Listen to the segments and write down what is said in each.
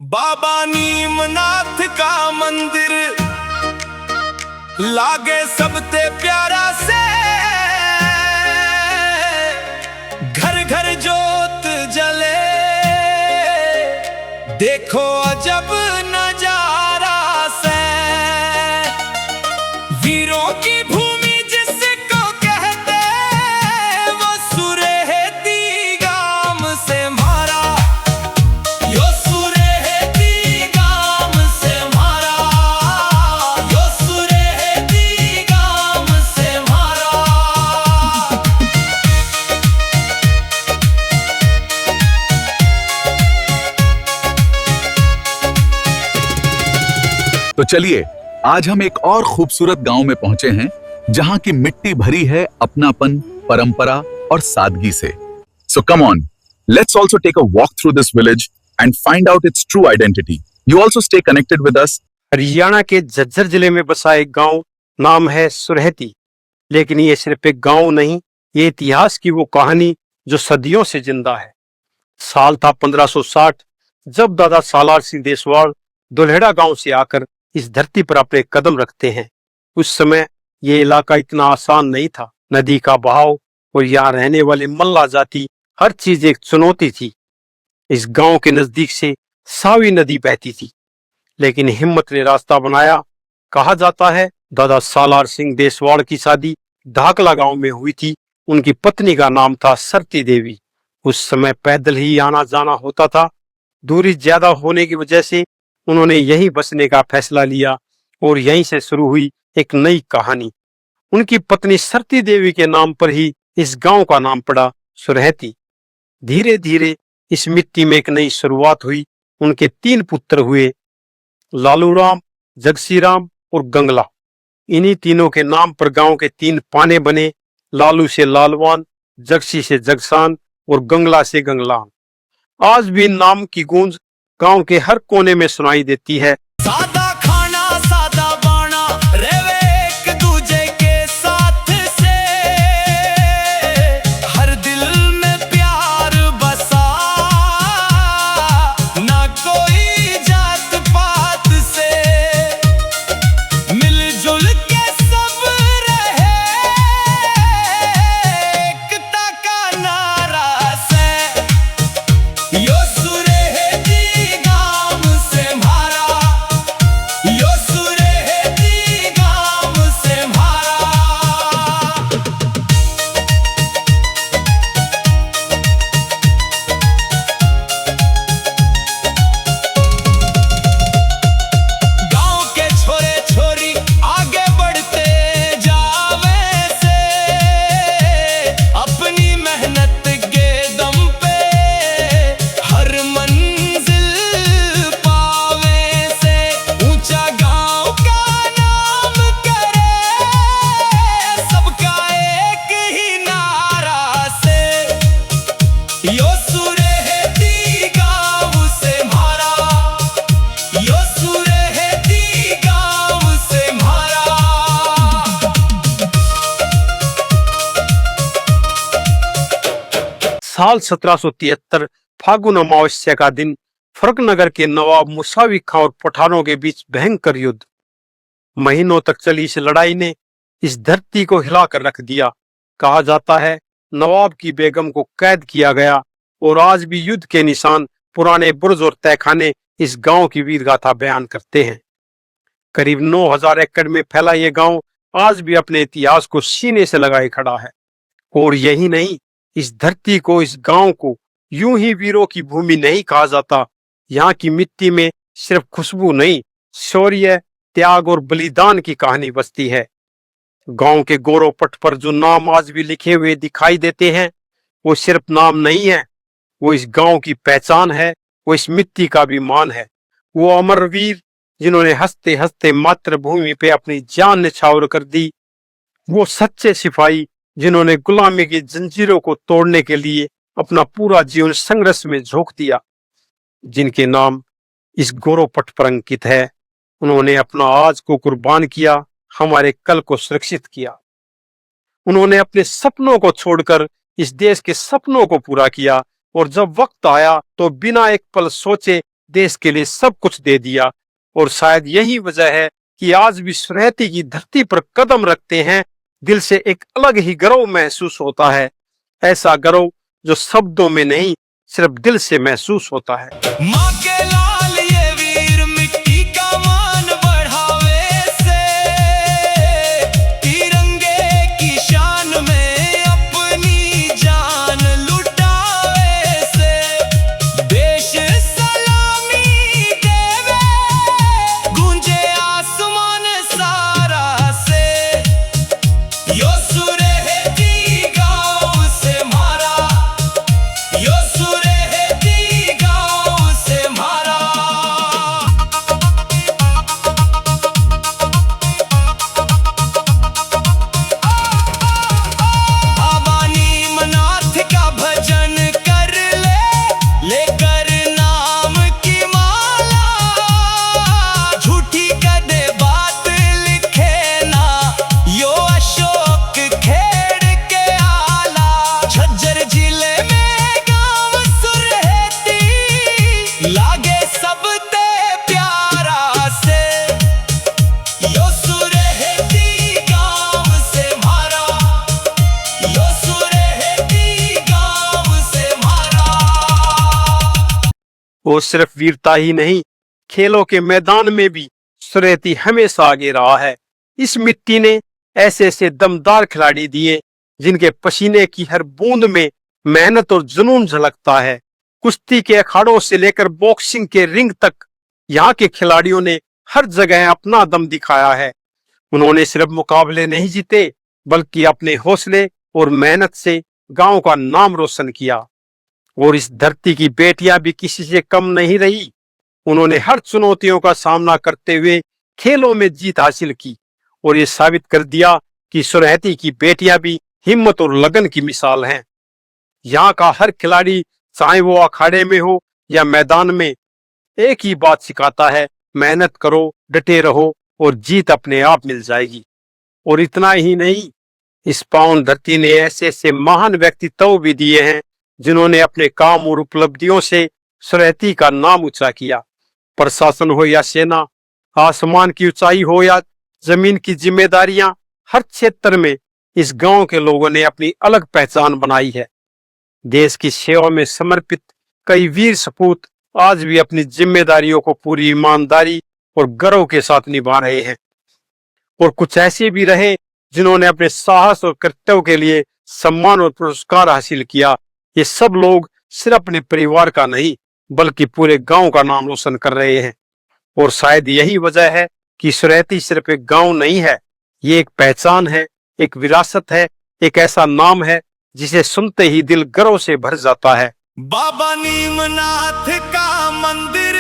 बाबा नीमनाथ का मंदिर लागे सबते प्यारा से, घर घर जोत जले, देखो अजब नजारा से। वीरों की भूमि जिसको कहते, वो सुरहेती गाम से मारा, यो सुरहेती गाम से मारा, यो सुरहेती गाम से मारा। तो चलिए आज हम एक और खूबसूरत गांव में पहुंचे हैं जहां की मिट्टी भरी है अपनापन, परंपरा और सादगी से। So come on, let's also take a walk through this village and find out its true identity. You also stay connected with us. Haryana के झज्जर जिले में बसा एक गांव नाम है सुरहेती। लेकिन ये सिर्फ एक गांव नहीं, ये इतिहास की वो कहानी जो सदियों से जिंदा है। साल था 1560, जब दादा सालार सिंह देसवाल दुल्हेड़ा गांव से आकर इस धरती पर अपने कदम रखते हैं। उस समय ये इलाका इतना आसान नहीं था। नदी का बहाव और यहाँ रहने वाले मल्ला जाति, हर चीज एक चुनौती थी। इस गांव के नजदीक से सावी नदी बहती थी, लेकिन हिम्मत ने रास्ता बनाया। कहा जाता है दादा सालार सिंह देसवाल की शादी ढाकला गांव में हुई थी। उनकी पत्नी का नाम था सरती देवी। उस समय पैदल ही आना जाना होता था। दूरी ज्यादा होने की वजह से उन्होंने यहीं बसने का फैसला लिया और यहीं से शुरू हुई एक नई कहानी। उनकी पत्नी सरती देवी के नाम पर ही इस गांव का नाम पड़ा सुरहेती। धीरे धीरे इस मिट्टी में एक नई शुरुआत हुई। उनके 3 पुत्र हुए, लालूराम, जगसीराम और गंगला। इन्हीं तीनों के नाम पर गांव के 3 पाने बने। लालू से लालवान, जगसी से जगसान और गंगला से गंगलान। आज भी इन नाम की गूंज गांव के हर कोने में सुनाई देती है। सादा खाना सादा बाना, रेवे एक दूजे के साथ से, हर दिल में प्यार बसा, ना कोई जात पात से, मिलजुल के सब रहे, एकता का नारा से, यो सुरहेती गाम से मारा, यो सुरहेती गाम से मारा। गांव के छोरे छोरी आगे बढ़ते जावे से, अपनी मेहनत के दम पे हर मंजिल पावे से, ऊंचा गांव का नाम करे, सबका एक ही नारा से, यो सुरहेती गांव से मारा, यो सुरहेती गांव से मारा। साल 1773 फागुन अमावस्या का दिन फर्रुखनगर के नवाब मुसावी खां और पठानों के बीच भयंकर युद्ध। महीनों तक चली इस लड़ाई ने इस धरती को हिलाकर रख दिया। कहा जाता है नवाब की बेगम को कैद किया गया और आज भी युद्ध के निशान, पुराने बुर्ज और तहखाने इस गांव की वीर गाथा बयान करते हैं। करीब 9000 एकड़ में फैला ये गांव आज भी अपने इतिहास को सीने से लगाए खड़ा है। और यही नहीं, इस धरती को, इस गांव को यूं ही वीरों की भूमि नहीं कहा जाता। यहाँ की मिट्टी में सिर्फ खुशबू नहीं, शौर्य, त्याग और बलिदान की कहानी बसती है। गांव के गौरव पट पर जो नाम आज भी लिखे हुए दिखाई देते हैं, वो सिर्फ नाम नहीं है, वो इस गांव की पहचान है, वो इस मिट्टी का भी मान है। वो अमर वीर जिन्होंने हंसते हंसते मातृभूमि पे अपनी जान न्यौछावर कर दी। वो सच्चे सिपाही जिन्होंने गुलामी की जंजीरों को तोड़ने के लिए अपना पूरा जीवन संघर्ष में झोंक दिया। जिनके नाम इस गौरव पट पर अंकित है, उन्होंने अपना आज को कुर्बान किया, हमारे कल को सुरक्षित किया। उन्होंने अपने सपनों को छोड़कर इस देश के सपनों को पूरा किया और जब वक्त आया तो बिना एक पल सोचे देश के लिए सब कुछ दे दिया। और शायद यही वजह है कि आज भी सुरहती की धरती पर कदम रखते हैं दिल से एक अलग ही गर्व महसूस होता है। ऐसा गर्व जो शब्दों में नहीं, सिर्फ दिल से महसूस होता है। माँ के लाल ये वीर मिट्टी का मान बढ़ावे से, तिरंगे की शान में अपनी जान लुटावे से, देश सलामी देवे गूंजे आसमान सारा से, यो सुरहती गाँव से मारा, यो सुरहती गाँव से मारा। बाबा नीमनाथ का भजन कर ले, लेकर नाम की माला, झूठी कदे बात लिखे ना, यो अशोक खेड़ के आला, झज्जर जिले में गाँव सुरहती, लागे सबते प्यारा से, यो सुरहती गाँव से मारा, यो सुरहती गाँव से मारा। वो सिर्फ वीरता ही नहीं, खेलों के मैदान में भी सुरहती हमेशा आगे रहा है। इस मिट्टी ने ऐसे ऐसे दमदार खिलाड़ी दिए जिनके पसीने की हर बूंद में मेहनत और जुनून झलकता है। कुश्ती के अखाड़ों से लेकर बॉक्सिंग के रिंग तक यहाँ के खिलाड़ियों ने हर जगह अपना दम दिखाया है। उन्होंने सिर्फ मुकाबले नहीं जीते, बल्कि अपने हौसले और मेहनत से गांव का नाम रोशन किया। और इस धरती की बेटियां भी किसी से कम नहीं रही। उन्होंने हर चुनौतियों का सामना करते हुए खेलों में जीत हासिल की और ये साबित कर दिया कि सुरहती की बेटियां भी हिम्मत और लगन की मिसाल हैं। यहाँ का हर खिलाड़ी, चाहे वो अखाड़े में हो या मैदान में, एक ही बात सिखाता है, मेहनत करो, डटे रहो और जीत अपने आप मिल जाएगी। और इतना ही नहीं, इस पावन धरती ने ऐसे ऐसे महान व्यक्तित्व भी दिए हैं जिन्होंने अपने काम और उपलब्धियों से सुरहती का नाम ऊंचा किया। प्रशासन हो या सेना, आसमान की ऊंचाई हो या जमीन की जिम्मेदारियां, हर क्षेत्र में इस गांव के लोगों ने अपनी अलग पहचान बनाई है। देश की सेवा में समर्पित कई वीर सपूत आज भी अपनी जिम्मेदारियों को पूरी ईमानदारी और गर्व के साथ निभा रहे हैं। और कुछ ऐसे भी रहे जिन्होंने अपने साहस और कर्तव्य के लिए सम्मान और पुरस्कार हासिल किया। ये सब लोग सिर्फ अपने परिवार का नहीं, बल्कि पूरे गांव का नाम रोशन कर रहे हैं। और शायद यही वजह है कि सुरहती सिर्फ एक गांव नहीं है, ये एक पहचान है, एक विरासत है, एक ऐसा नाम है जिसे सुनते ही दिल गर्व से भर जाता है। बाबा नीमनाथ का मंदिर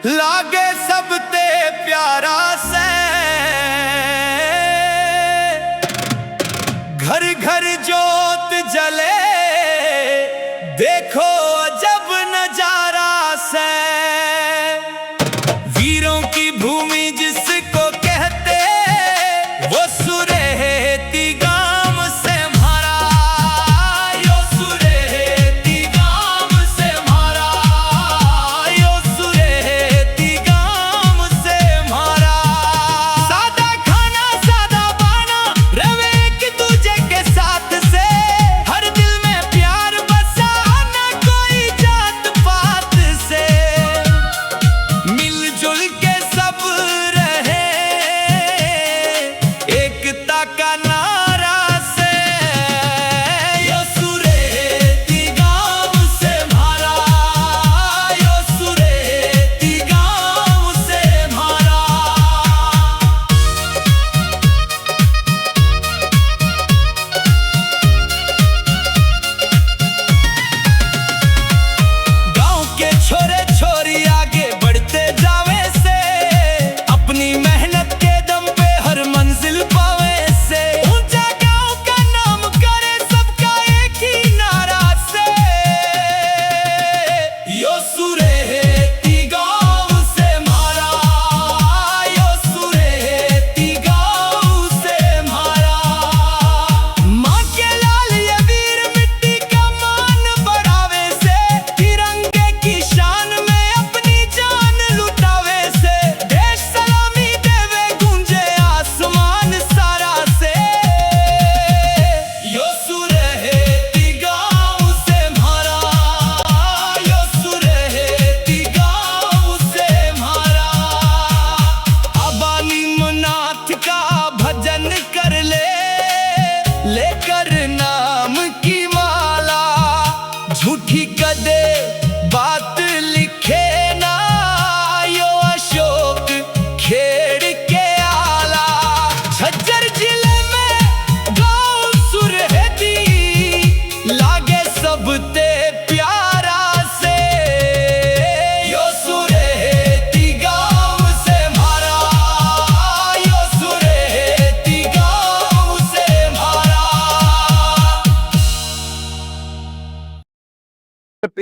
लागे सबते प्यारा से, घर घर जोत जले, देखो अजब नजारा से, वीरों की भूमि जिसको कहते, वो सुरहती गांव से मारा, यो सुरहती गांव से मारा, यो सुरहती गांव से मारा।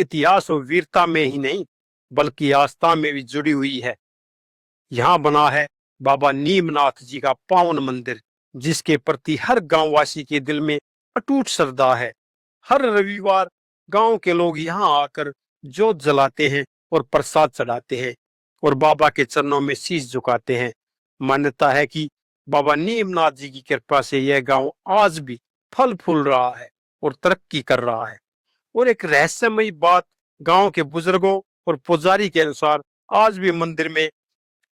इतिहास और वीरता में ही नहीं बल्कि आस्था में भी जुड़ी हुई है। यहाँ बना है बाबा नीमनाथ जी का पावन मंदिर, जिसके प्रति हर गांववासी के दिल में अटूट श्रद्धा है। हर रविवार गांव के लोग यहाँ आकर जोत जलाते हैं और प्रसाद चढ़ाते हैं और बाबा के चरणों में शीश झुकाते हैं। मान्यता है कि बाबा नीमनाथ जी की कृपा से यह गांव आज भी फल फूल रहा है और तरक्की कर रहा है। और एक रहस्यमयी बात, गांव के बुजुर्गों और पुजारी के अनुसार आज भी मंदिर में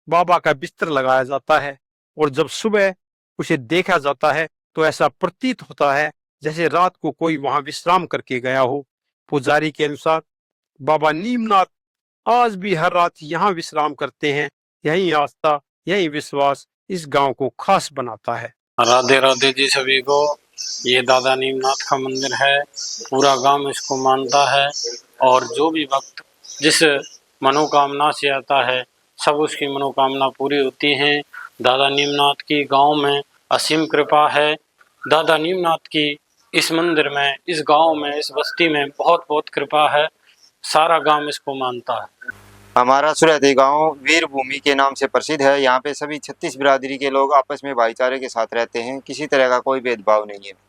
बाबा का बिस्तर लगाया जाता है और जब सुबह उसे देखा जाता है तो ऐसा प्रतीत होता है जैसे रात को कोई वहां विश्राम करके गया हो। पुजारी के अनुसार बाबा नीमनाथ आज भी हर रात यहाँ विश्राम करते हैं। यही आस्था, यही विश्वास इस गांव को खास बनाता है। राधे राधे जी सभी को। ये दादा नीमनाथ का मंदिर है, पूरा गांव इसको मानता है और जो भी भक्त जिस मनोकामना से आता है सब उसकी मनोकामना पूरी होती है। दादा नीमनाथ की गांव में असीम कृपा है। दादा नीमनाथ की इस मंदिर में, इस गांव में, इस बस्ती में बहुत बहुत कृपा है। सारा गांव इसको मानता है। हमारा सुरहती गांव वीर भूमि के नाम से प्रसिद्ध है। यहाँ पे सभी 36 बिरादरी के लोग आपस में भाईचारे के साथ रहते हैं। किसी तरह का कोई भेदभाव नहीं है।